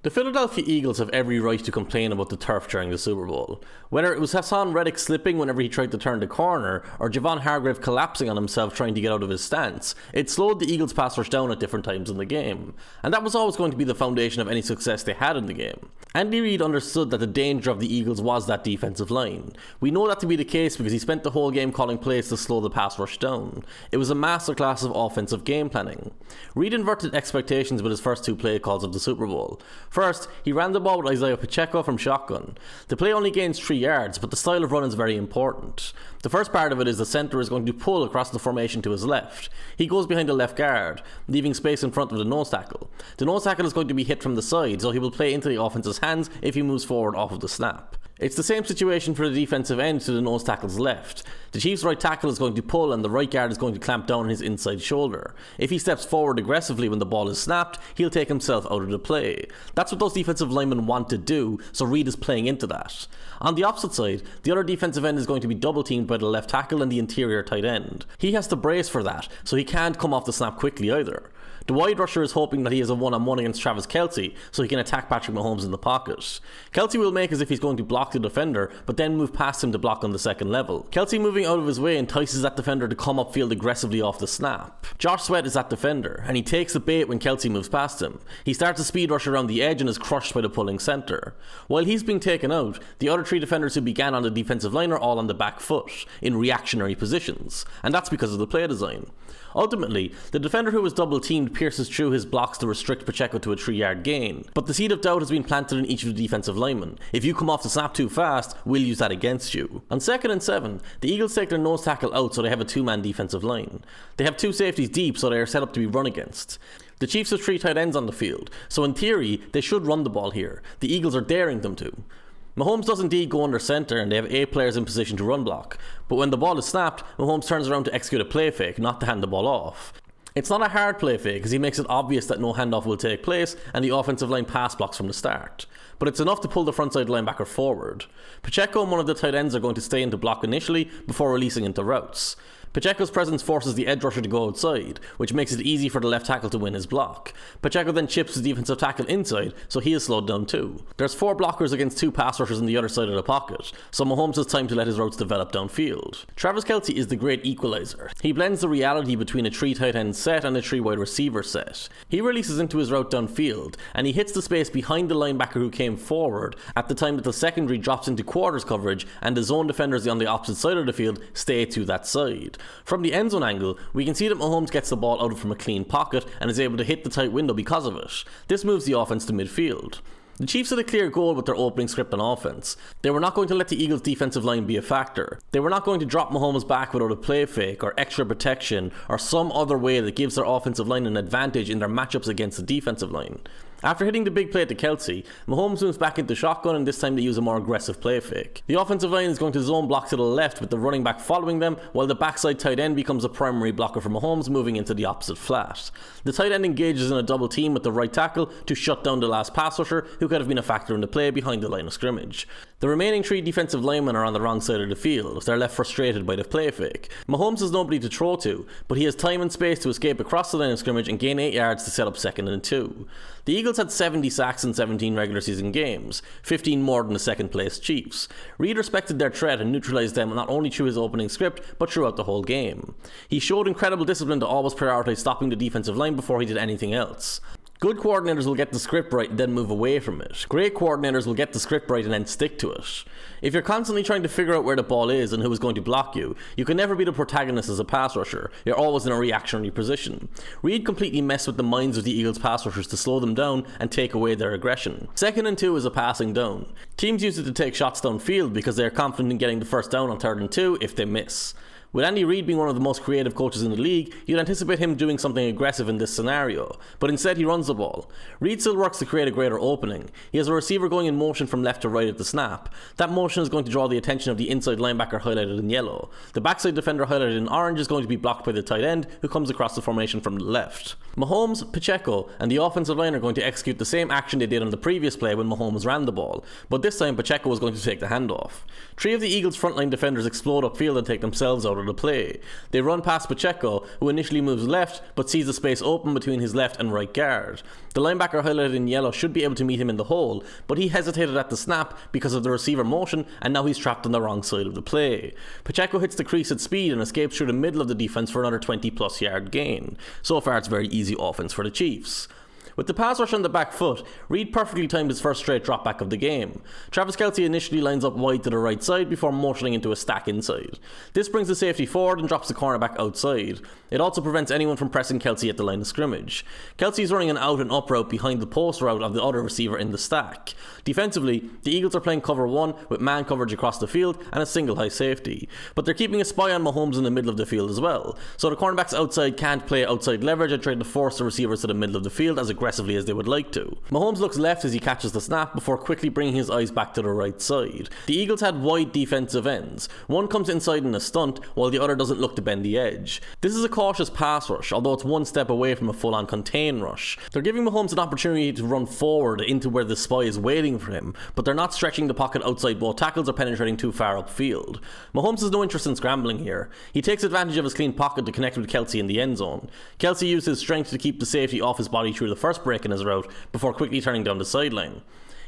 The Philadelphia Eagles have every right to complain about the turf during the Super Bowl. Whether it was Hassan Reddick slipping whenever he tried to turn the corner, or Javon Hargrave collapsing on himself trying to get out of his stance, it slowed the Eagles' pass rush down at different times in the game. And that was always going to be the foundation of any success they had in the game. Andy Reid understood that the danger of the Eagles was that defensive line. We know that to be the case because he spent the whole game calling plays to slow the pass rush down. It was a masterclass of offensive game planning. Reid inverted expectations with his first two play calls of the Super Bowl. First, he ran the ball with Isiah Pacheco from shotgun. The play only gains 3 yards, but the style of run is very important. The first part of it is the centre is going to pull across the formation to his left. He goes behind the left guard, leaving space in front of the nose tackle. The nose tackle is going to be hit from the side, so he will play into the offense's hands if he moves forward off of the snap. It's the same situation for the defensive end to the nose tackle's left. The Chiefs' right tackle is going to pull and the right guard is going to clamp down on his inside shoulder. If he steps forward aggressively when the ball is snapped, he'll take himself out of the play. That's what those defensive linemen want to do, so Reid is playing into that. On the opposite side, the other defensive end is going to be double teamed by the left tackle and the interior tight end. He has to brace for that, so he can't come off the snap quickly either. The wide rusher is hoping that he has a one-on-one against Travis Kelce so he can attack Patrick Mahomes in the pocket. Kelce will make as if he's going to block the defender, but then move past him to block on the second level. Kelce moving out of his way entices that defender to come upfield aggressively off the snap. Josh Sweat is that defender, and he takes the bait when Kelce moves past him. He starts a speed rush around the edge and is crushed by the pulling centre. While he's being taken out, the other 3 defenders who began on the defensive line are all on the back foot, in reactionary positions, and that's because of the play design. Ultimately, the defender who was double teamed pierces through his blocks to restrict Pacheco to a 3-yard gain, but the seed of doubt has been planted in each of the defensive linemen. If you come off the snap too fast, we'll use that against you. On 2nd and 7, the Eagles take their nose tackle out so they have a 2-man defensive line. They have 2 safeties deep so they are set up to be run against. The Chiefs have 3 tight ends on the field, so in theory, they should run the ball here. The Eagles are daring them to. Mahomes does indeed go under centre and they have 8 players in position to run block, but when the ball is snapped, Mahomes turns around to execute a play fake, not to hand the ball off. It's not a hard play fake because he makes it obvious that no handoff will take place and the offensive line pass blocks from the start, but it's enough to pull the frontside linebacker forward. Pacheco and one of the tight ends are going to stay into block initially before releasing into routes. Pacheco's presence forces the edge rusher to go outside, which makes it easy for the left tackle to win his block. Pacheco then chips his defensive tackle inside, so he is slowed down too. There's 4 blockers against 2 pass rushers on the other side of the pocket, so Mahomes has time to let his routes develop downfield. Travis Kelce is the great equalizer. He blends the reality between a 3 tight end set and a 3 wide receiver set. He releases into his route downfield, and he hits the space behind the linebacker who came forward at the time that the secondary drops into quarters coverage and the zone defenders on the opposite side of the field stay to that side. From the end zone angle, we can see that Mahomes gets the ball out from a clean pocket and is able to hit the tight window because of it. This moves the offense to midfield. The Chiefs had a clear goal with their opening script on offense. They were not going to let the Eagles' defensive line be a factor. They were not going to drop Mahomes back without a play fake or extra protection or some other way that gives their offensive line an advantage in their matchups against the defensive line. After hitting the big play to Kelce, Mahomes moves back into shotgun and this time they use a more aggressive play fake. The offensive line is going to zone block to the left with the running back following them, while the backside tight end becomes a primary blocker for Mahomes moving into the opposite flat. The tight end engages in a double team with the right tackle to shut down the last pass rusher who could have been a factor in the play behind the line of scrimmage. The remaining 3 defensive linemen are on the wrong side of the field. They're left frustrated by the play fake. Mahomes has nobody to throw to, but he has time and space to escape across the line of scrimmage and gain 8 yards to set up 2nd and 2. The Eagles had 70 sacks in 17 regular season games, 15 more than the second place Chiefs. Reid respected their threat and neutralised them not only through his opening script, but throughout the whole game. He showed incredible discipline to always prioritise stopping the defensive line before he did anything else. Good coordinators will get the script right and then move away from it. Great coordinators will get the script right and then stick to it. If you're constantly trying to figure out where the ball is and who is going to block you, you can never be the protagonist as a pass rusher. You're always in a reactionary position. Reid completely messed with the minds of the Eagles pass rushers to slow them down and take away their aggression. 2nd and 2 is a passing down. Teams use it to take shots downfield because they are confident in getting the first down on 3rd and 2 if they miss. With Andy Reid being one of the most creative coaches in the league, you'd anticipate him doing something aggressive in this scenario, but instead he runs the ball. Reid still works to create a greater opening. He has a receiver going in motion from left to right at the snap. That motion is going to draw the attention of the inside linebacker highlighted in yellow. The backside defender highlighted in orange is going to be blocked by the tight end, who comes across the formation from the left. Mahomes, Pacheco, and the offensive line are going to execute the same action they did on the previous play when Mahomes ran the ball, but this time Pacheco was going to take the handoff. 3 of the Eagles' frontline defenders explode upfield and take themselves out out of the play. They run past Pacheco, who initially moves left, but sees the space open between his left and right guard. The linebacker highlighted in yellow should be able to meet him in the hole, but he hesitated at the snap because of the receiver motion, and now he's trapped on the wrong side of the play. Pacheco hits the crease at speed and escapes through the middle of the defense for another 20-plus yard gain. So far, it's very easy offense for the Chiefs. With the pass rush on the back foot, Reid perfectly timed his first straight drop back of the game. Travis Kelce initially lines up wide to the right side before motioning into a stack inside. This brings the safety forward and drops the cornerback outside. It also prevents anyone from pressing Kelce at the line of scrimmage. Kelce is running an out and up route behind the post route of the other receiver in the stack. Defensively, the Eagles are playing cover 1 with man coverage across the field and a single high safety. But they're keeping a spy on Mahomes in the middle of the field as well. So the cornerbacks outside can't play outside leverage and try to force the receivers to the middle of the field as aggressively as they would like to. Mahomes looks left as he catches the snap before quickly bringing his eyes back to the right side. The Eagles had wide defensive ends. One comes inside in a stunt while the other doesn't look to bend the edge. This is a cautious pass rush, although it's one step away from a full-on contain rush. They're giving Mahomes an opportunity to run forward into where the spy is waiting for him, but they're not stretching the pocket outside both tackles or penetrating too far upfield. Mahomes has no interest in scrambling here. He takes advantage of his clean pocket to connect with Kelce in the end zone. Kelce used his strength to keep the safety off his body through the first break in his route before quickly turning down the sideline.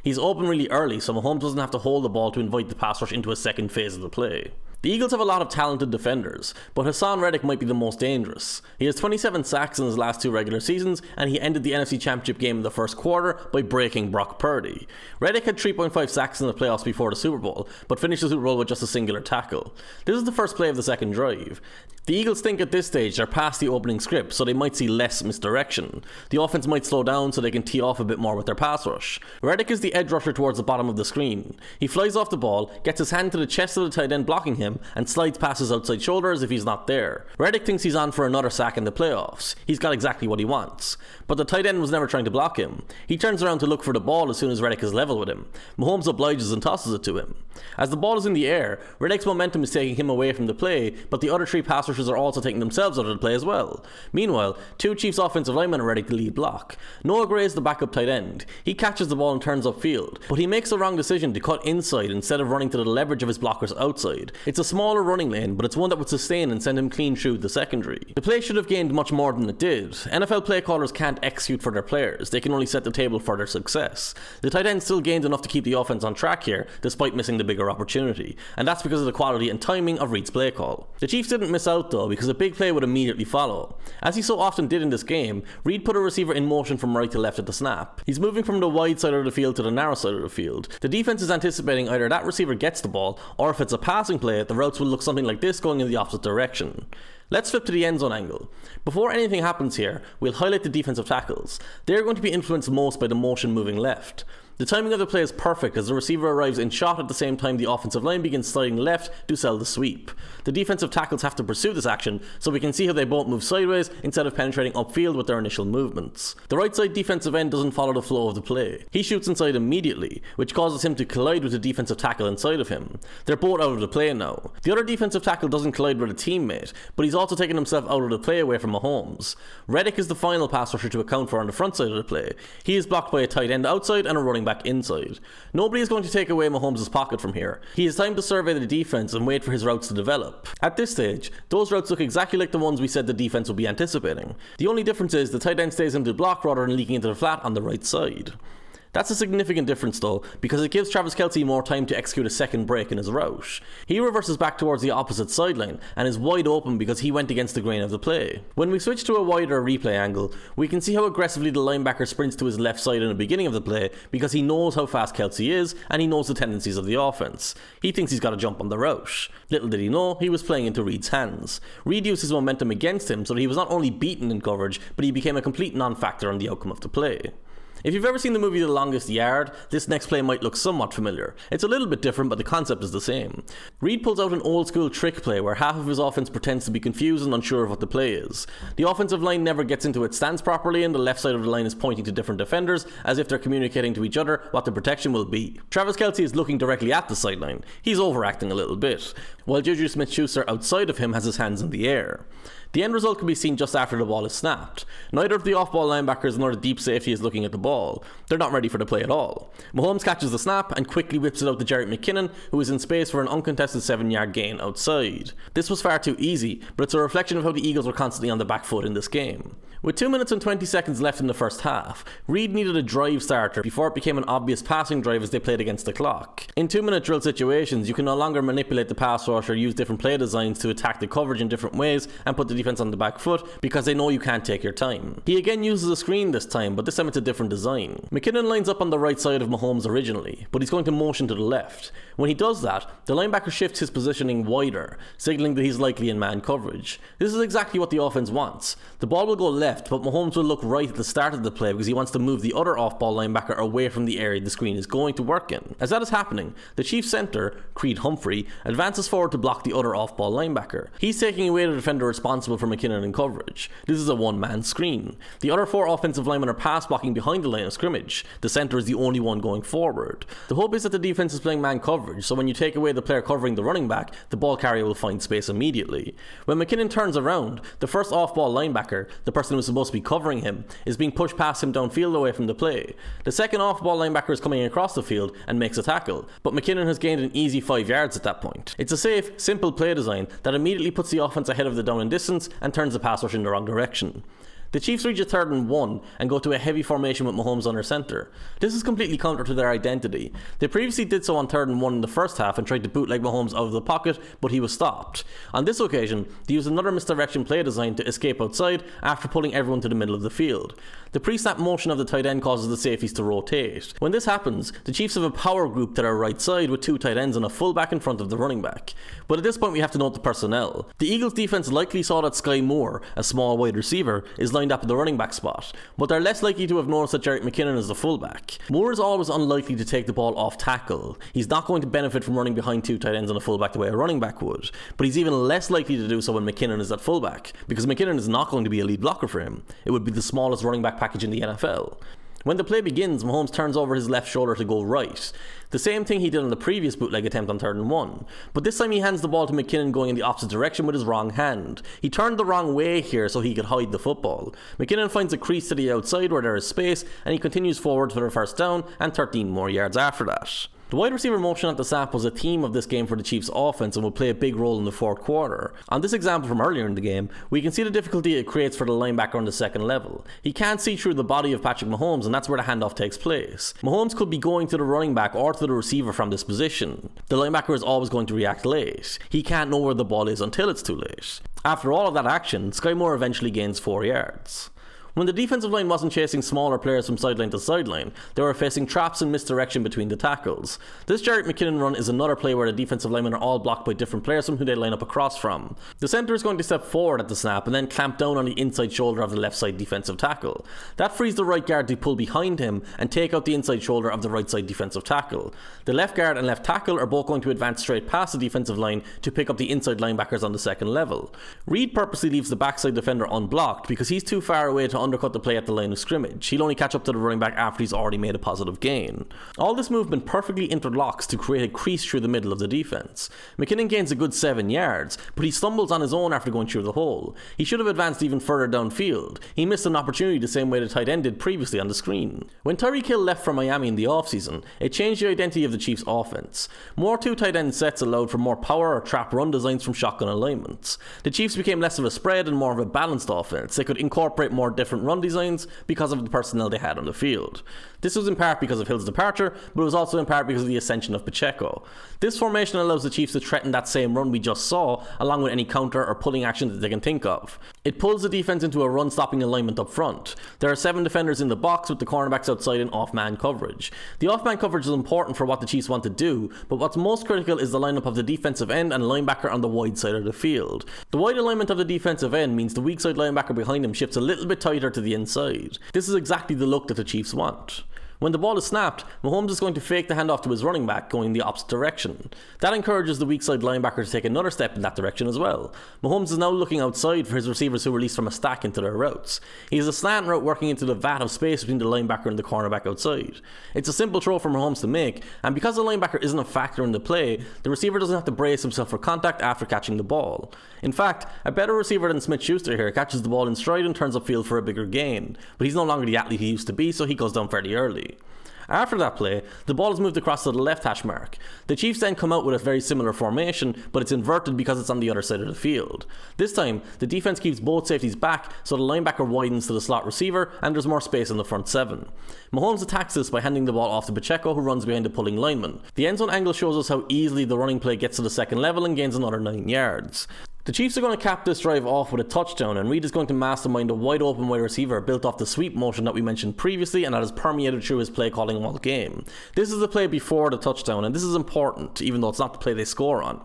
He's open really early, so Mahomes doesn't have to hold the ball to invite the pass rush into a second phase of the play. The Eagles have a lot of talented defenders, but Haason Reddick might be the most dangerous. He has 27 sacks in his last 2 regular seasons, and he ended the NFC Championship game in the first quarter by breaking Brock Purdy. Reddick had 3.5 sacks in the playoffs before the Super Bowl, but finished the Super Bowl with just a singular tackle. This is the first play of the second drive. The Eagles think at this stage they're past the opening script, so they might see less misdirection. The offense might slow down so they can tee off a bit more with their pass rush. Reddick is the edge rusher towards the bottom of the screen. He flies off the ball, gets his hand to the chest of the tight end blocking him, and slides past his outside shoulder as if he's not there. Reddick thinks he's on for another sack in the playoffs. He's got exactly what he wants. But the tight end was never trying to block him. He turns around to look for the ball as soon as Reddick is level with him. Mahomes obliges and tosses it to him. As the ball is in the air, Reddick's momentum is taking him away from the play, but the other 3 pass rushers are also taking themselves out of the play as well. Meanwhile, 2 Chiefs offensive linemen are ready to lead block. Noah Gray is the backup tight end. He catches the ball and turns upfield, but he makes the wrong decision to cut inside instead of running to the leverage of his blockers outside. It's a smaller running lane, but it's one that would sustain and send him clean through the secondary. The play should have gained much more than it did. NFL play callers can't execute for their players, they can only set the table for their success. The tight end still gained enough to keep the offense on track here, despite missing the bigger opportunity, and that's because of the quality and timing of Reid's play call. The Chiefs didn't miss out though, because a big play would immediately follow. As he so often did in this game, Reid put a receiver in motion from right to left at the snap. He's moving from the wide side of the field to the narrow side of the field. The defense is anticipating either that receiver gets the ball, or if it's a passing play, the routes will look something like this going in the opposite direction. Let's flip to the end zone angle. Before anything happens here, we'll highlight the defensive tackles. They're going to be influenced most by the motion moving left. The timing of the play is perfect as the receiver arrives in shot at the same time the offensive line begins sliding left to sell the sweep. The defensive tackles have to pursue this action, so we can see how they both move sideways instead of penetrating upfield with their initial movements. The right side defensive end doesn't follow the flow of the play. He shoots inside immediately, which causes him to collide with the defensive tackle inside of him. They're both out of the play now. The other defensive tackle doesn't collide with a teammate, but he's also taking himself out of the play away from Mahomes. Reddick is the final pass rusher to account for on the front side of the play. He is blocked by a tight end outside and a running back inside. Nobody is going to take away Mahomes' pocket from here. He has time to survey the defense and wait for his routes to develop. At this stage, those routes look exactly like the ones we said the defense would be anticipating. The only difference is the tight end stays into the block rather than leaking into the flat on the right side. That's a significant difference though, because it gives Travis Kelce more time to execute a second break in his route. He reverses back towards the opposite sideline and is wide open because he went against the grain of the play. When we switch to a wider replay angle, we can see how aggressively the linebacker sprints to his left side in the beginning of the play because he knows how fast Kelce is and he knows the tendencies of the offense. He thinks he's got to jump on the route. Little did he know, he was playing into Reid's hands. Reid used his momentum against him so that he was not only beaten in coverage, but he became a complete non-factor on the outcome of the play. If you've ever seen the movie The Longest Yard, this next play might look somewhat familiar. It's a little bit different, but the concept is the same. Reid pulls out an old school trick play where half of his offense pretends to be confused and unsure of what the play is. The offensive line never gets into its stance properly and the left side of the line is pointing to different defenders as if they're communicating to each other what the protection will be. Travis Kelce is looking directly at the sideline. He's overacting a little bit, while Juju Smith-Schuster outside of him has his hands in the air. The end result can be seen just after the ball is snapped. Neither of the off-ball linebackers nor the deep safety is looking at the ball. They're not ready for the play at all. Mahomes catches the snap and quickly whips it out to Jerick McKinnon, who is in space for an uncontested 7-yard gain outside. This was far too easy, but it's a reflection of how the Eagles were constantly on the back foot in this game. With 2 minutes and 20 seconds left in the first half, Reid needed a drive starter before it became an obvious passing drive as they played against the clock. In 2-minute drill situations, you can no longer manipulate the pass rush or use different play designs to attack the coverage in different ways and put the defense on the back foot because they know you can't take your time. He again uses a screen this time, but this time it's a different design. McKinnon lines up on the right side of Mahomes originally, but he's going to motion to the left. When he does that, the linebacker shifts his positioning wider, signaling that he's likely in man coverage. This is exactly what the offense wants. The ball will go left, but Mahomes will look right at the start of the play because he wants to move the other off-ball linebacker away from the area the screen is going to work in. As that is happening, the Chiefs center, Creed Humphrey, advances forward to block the other off-ball linebacker. He's taking away the defender responsible for McKinnon in coverage. This is a one-man screen. The other 4 offensive linemen are pass blocking behind the line of scrimmage. The center is the only one going forward. The hope is that the defense is playing man coverage, so when you take away the player covering the running back, the ball carrier will find space immediately. When McKinnon turns around, the first off-ball linebacker, the person who is supposed to be covering him, is being pushed past him downfield away from the play. The second off-ball linebacker is coming across the field and makes a tackle, but McKinnon has gained an easy 5 yards at that point. It's a safe, simple play design that immediately puts the offense ahead of the down and distance and turns the pass rush in the wrong direction. The Chiefs reach a 3rd and 1 and go to a heavy formation with Mahomes under centre. This is completely counter to their identity. They previously did so on 3rd and 1 in the first half and tried to bootleg Mahomes out of the pocket, but he was stopped. On this occasion, they used another misdirection play design to escape outside after pulling everyone to the middle of the field. The pre-snap motion of the tight end causes the safeties to rotate. When this happens, the Chiefs have a power group to their right side with 2 tight ends and a fullback in front of the running back. But at this point we have to note the personnel. The Eagles defense likely saw that Sky Moore, a small wide receiver, is lined up at the running back spot, but they're less likely to have noticed that Jerick McKinnon is the fullback. Moore is always unlikely to take the ball off tackle. He's not going to benefit from running behind 2 tight ends and a fullback the way a running back would, but he's even less likely to do so when McKinnon is at fullback, because McKinnon is not going to be a lead blocker for him. It would be the smallest running back package in the NFL. When the play begins, Mahomes turns over his left shoulder to go right. The same thing he did on the previous bootleg attempt on 3rd and 1. But this time he hands the ball to McKinnon going in the opposite direction with his wrong hand. He turned the wrong way here so he could hide the football. McKinnon finds a crease to the outside where there is space, and he continues forward for the first down and 13 more yards after that. The wide receiver motion at the snap was a theme of this game for the Chiefs offense and will play a big role in the 4th quarter. On this example from earlier in the game, we can see the difficulty it creates for the linebacker on the 2nd level. He can't see through the body of Patrick Mahomes, and that's where the handoff takes place. Mahomes could be going to the running back or to the receiver from this position. The linebacker is always going to react late. He can't know where the ball is until it's too late. After all of that action, Sky Moore eventually gains 4 yards. When the defensive line wasn't chasing smaller players from sideline to sideline, they were facing traps and misdirection between the tackles. This Jerick McKinnon run is another play where the defensive linemen are all blocked by different players from who they line up across from. The centre is going to step forward at the snap and then clamp down on the inside shoulder of the left side defensive tackle. That frees the right guard to pull behind him and take out the inside shoulder of the right side defensive tackle. The left guard and left tackle are both going to advance straight past the defensive line to pick up the inside linebackers on the 2nd level. Reid purposely leaves the backside defender unblocked because he's too far away to undercut the play at the line of scrimmage. He'll only catch up to the running back after he's already made a positive gain. All this movement perfectly interlocks to create a crease through the middle of the defense. McKinnon gains a good 7 yards, but he stumbles on his own after going through the hole. He should have advanced even further downfield. He missed an opportunity the same way the tight end did previously on the screen. When Tyreek Hill left for Miami in the offseason, it changed the identity of the Chiefs' offense. More 2 tight end sets allowed for more power or trap run designs from shotgun alignments. The Chiefs became less of a spread and more of a balanced offense. They could incorporate more different run designs because of the personnel they had on the field. This was in part because of Hill's departure, but it was also in part because of the ascension of Pacheco. This formation allows the Chiefs to threaten that same run we just saw, along with any counter or pulling action that they can think of. It pulls the defense into a run-stopping alignment up front. There are 7 defenders in the box with the cornerbacks outside in off-man coverage. The off-man coverage is important for what the Chiefs want to do, but what's most critical is the lineup of the defensive end and linebacker on the wide side of the field. The wide alignment of the defensive end means the weak side linebacker behind him shifts a little bit tighter to the inside. This is exactly the look that the Chiefs want. When the ball is snapped, Mahomes is going to fake the handoff to his running back, going the opposite direction. That encourages the weak side linebacker to take another step in that direction as well. Mahomes is now looking outside for his receivers who release from a stack into their routes. He has a slant route working into the vat of space between the linebacker and the cornerback outside. It's a simple throw for Mahomes to make, and because the linebacker isn't a factor in the play, the receiver doesn't have to brace himself for contact after catching the ball. In fact, a better receiver than Smith-Schuster here catches the ball in stride and turns upfield for a bigger gain, but he's no longer the athlete he used to be, so he goes down fairly early. After that play, the ball is moved across to the left hash mark. The Chiefs then come out with a very similar formation, but it's inverted because it's on the other side of the field. This time, the defense keeps both safeties back, so the linebacker widens to the slot receiver, and there's more space in the front seven. Mahomes attacks this by handing the ball off to Pacheco, who runs behind the pulling lineman. The end zone angle shows us how easily the running play gets to the second level and gains another 9 yards. The Chiefs are going to cap this drive off with a touchdown, and Reid is going to mastermind a wide open wide receiver built off the sweep motion that we mentioned previously and that has permeated through his play calling all game. This is the play before the touchdown, and this is important even though it's not the play they score on.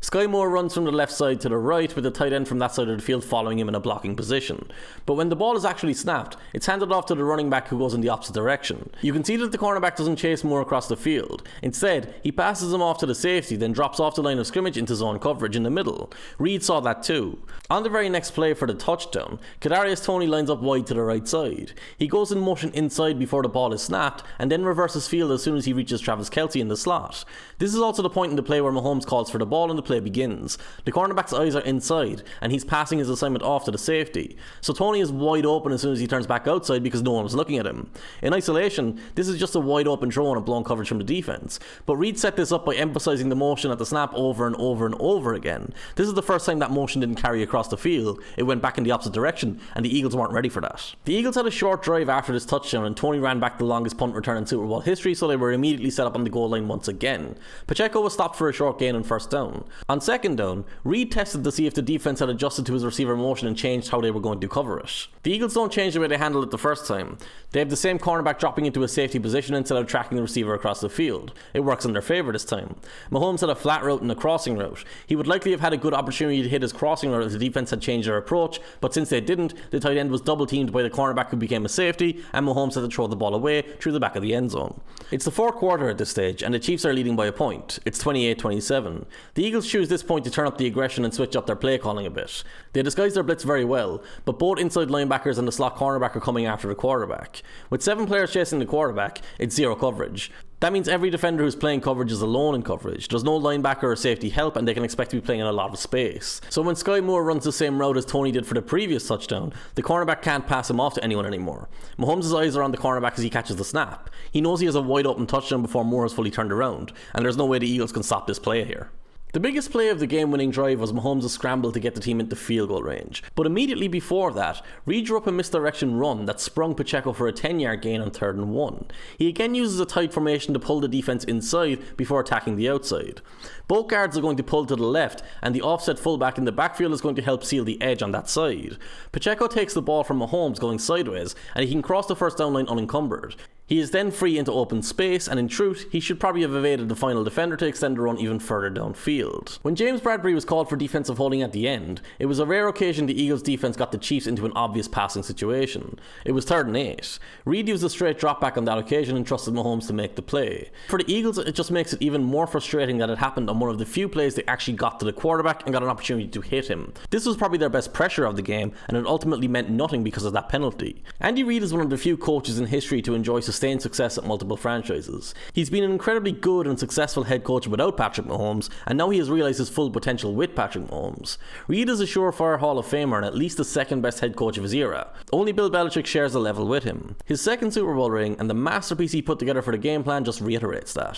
Skyy Moore runs from the left side to the right with the tight end from that side of the field following him in a blocking position. But when the ball is actually snapped, it's handed off to the running back who goes in the opposite direction. You can see that the cornerback doesn't chase Moore across the field. Instead, he passes him off to the safety, then drops off the line of scrimmage into zone coverage in the middle. Reid saw that too. On the very next play for the touchdown, Kadarius Toney lines up wide to the right side. He goes in motion inside before the ball is snapped, and then reverses field as soon as he reaches Travis Kelce in the slot. This is also the point in the play where Mahomes calls for the ball and the play begins. The cornerback's eyes are inside, and he's passing his assignment off to the safety. So Toney is wide open as soon as he turns back outside because no one was looking at him. In isolation, this is just a wide open throw and a blown coverage from the defense. But Reid set this up by emphasizing the motion at the snap over and over and over again. This is the first time that motion didn't carry across the field. It went back in the opposite direction, and the Eagles weren't ready for that. The Eagles had a short drive after this touchdown, and Toney ran back the longest punt return in Super Bowl history, so they were immediately set up on the goal line once again. Pacheco was stopped for a short gain on first down. On second down, Reid tested to see if the defense had adjusted to his receiver motion and changed how they were going to cover it. The Eagles don't change the way they handled it the first time. They have the same cornerback dropping into a safety position instead of tracking the receiver across the field. It works in their favour this time. Mahomes had a flat route and a crossing route. He would likely have had a good opportunity to hit his crossing route if the defense had changed their approach, but since they didn't, the tight end was double teamed by the cornerback who became a safety, and Mahomes had to throw the ball away through the back of the end zone. It's the fourth quarter at this stage, and the Chiefs are leading by a point. It's 28-27. The Eagles choose this point to turn up the aggression and switch up their play calling a bit. They disguise their blitz very well, but both inside linebackers and the slot cornerback are coming after the quarterback. With 7 players chasing the quarterback, it's zero coverage. That means every defender who's playing coverage is alone in coverage. There's no linebacker or safety help, and they can expect to be playing in a lot of space. So when Skyy Moore runs the same route as Toney did for the previous touchdown, the cornerback can't pass him off to anyone anymore. Mahomes' eyes are on the cornerback as he catches the snap. He knows he has a wide open touchdown before Moore has fully turned around, and there's no way the Eagles can stop this play here. The biggest play of the game-winning drive was Mahomes' scramble to get the team into field goal range. But immediately before that, Reid drew up a misdirection run that sprung Pacheco for a 10-yard gain on 3rd and 1. He again uses a tight formation to pull the defense inside before attacking the outside. Both guards are going to pull to the left, and the offset fullback in the backfield is going to help seal the edge on that side. Pacheco takes the ball from Mahomes going sideways, and he can cross the first down line unencumbered. He is then free into open space, and in truth, he should probably have evaded the final defender to extend the run even further downfield. When James Bradbury was called for defensive holding at the end, it was a rare occasion the Eagles defense got the Chiefs into an obvious passing situation. It was 3rd and 8. Reid used a straight drop back on that occasion and trusted Mahomes to make the play. For the Eagles, it just makes it even more frustrating that it happened on one of the few plays they actually got to the quarterback and got an opportunity to hit him. This was probably their best pressure of the game, and it ultimately meant nothing because of that penalty. Andy Reid is one of the few coaches in history to enjoy sustained success at multiple franchises. He's been an incredibly good and successful head coach without Patrick Mahomes, and now he has realised his full potential with Patrick Mahomes. Reid is a surefire Hall of Famer and at least the second best head coach of his era. Only Bill Belichick shares a level with him. His second Super Bowl ring and the masterpiece he put together for the game plan just reiterates that.